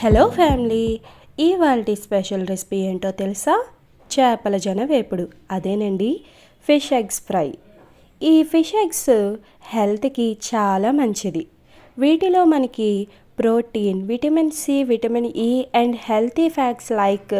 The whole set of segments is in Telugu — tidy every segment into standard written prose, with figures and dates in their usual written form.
హలో ఫ్యామిలీ, ఇవాల్టి స్పెషల్ రెసిపీ ఏంటో తెలుసా? చేపల జనవేపుడు, అదేనండి ఫిష్ ఎగ్స్ ఫ్రై. ఈ ఫిష్ ఎగ్స్ హెల్త్కి చాలా మంచిది. వీటిలో మనకి protein, vitamin C, vitamin E and healthy fats like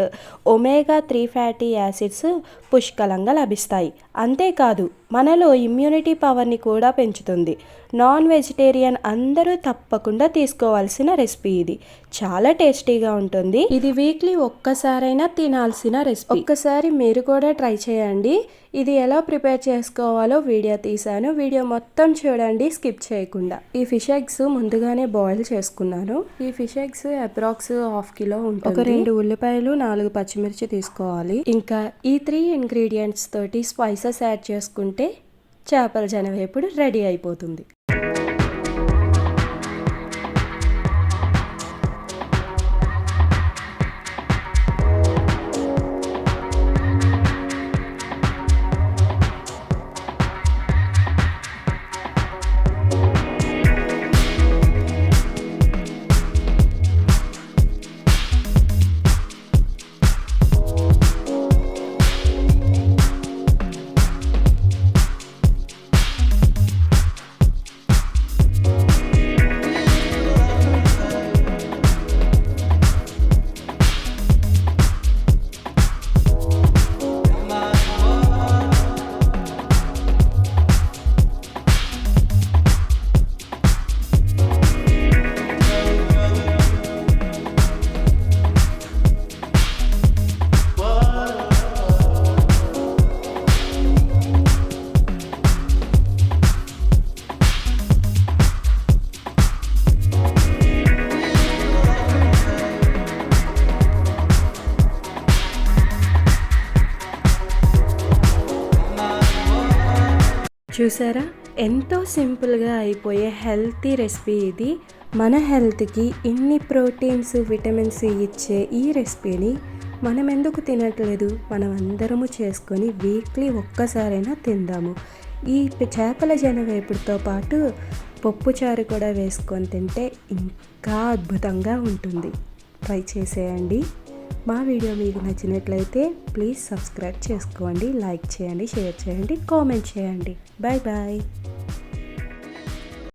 omega 3 fatty acids పుష్కలంగా లభిస్తాయి. అంతేకాదు మనలో ఇమ్యూనిటీ పవర్ని కూడా పెంచుతుంది. నాన్ వెజిటేరియన్ అందరూ తప్పకుండా తీసుకోవాల్సిన రెసిపీ ఇది. చాలా టేస్టీగా ఉంటుంది. ఇది వీక్లీ ఒక్కసారైనా తినాల్సిన రెసిపీ. ఒక్కసారి మీరు కూడా ట్రై చేయండి. ఇది ఎలా ప్రిపేర్ చేసుకోవాలో వీడియో తీసాను. వీడియో మొత్తం చూడండి, స్కిప్ చేయకుండా. ఈ ఫిష్ ఎగ్స్ ముందుగానే బాయిల్ చేసుకున్నాను. ఈ ఫిష్ ఎగ్స్ అప్రాక్స్ 1/2 కిలో ఉంటుంది. ఒక 2 ఉల్లిపాయలు, 4 పచ్చిమిర్చి తీసుకోవాలి. ఇంకా ఈ 3 ఇంగ్రీడియంట్స్ తోటి స్పైసెస్ యాడ్ చేసుకుంటే చేపల జనవేపుడు రెడీ అయిపోతుంది. చూసారా, ఎంతో సింపుల్గా అయిపోయే హెల్తీ రెసిపీ ఇది. మన హెల్త్కి ఇన్ని ప్రోటీన్స్, విటమిన్స్ ఇచ్చే ఈ రెసిపీని మనం ఎందుకు తినట్లేదు? మనం అందరము చేసుకొని వీక్లీ ఒక్కసారైనా తిందాము. ఈ చేపల జనవేపుడుతో పాటు పప్పుచారు కూడా వేసుకొని తింటే ఇంకా అద్భుతంగా ఉంటుంది. ట్రై చేసేయండి. మా వీడియో మీకు నచ్చినట్లయితే ప్లీజ్ సబ్స్క్రైబ్ చేసుకోండి, లైక్ చేయండి, షేర్ చేయండి, కామెంట్ చేయండి. Bye bye.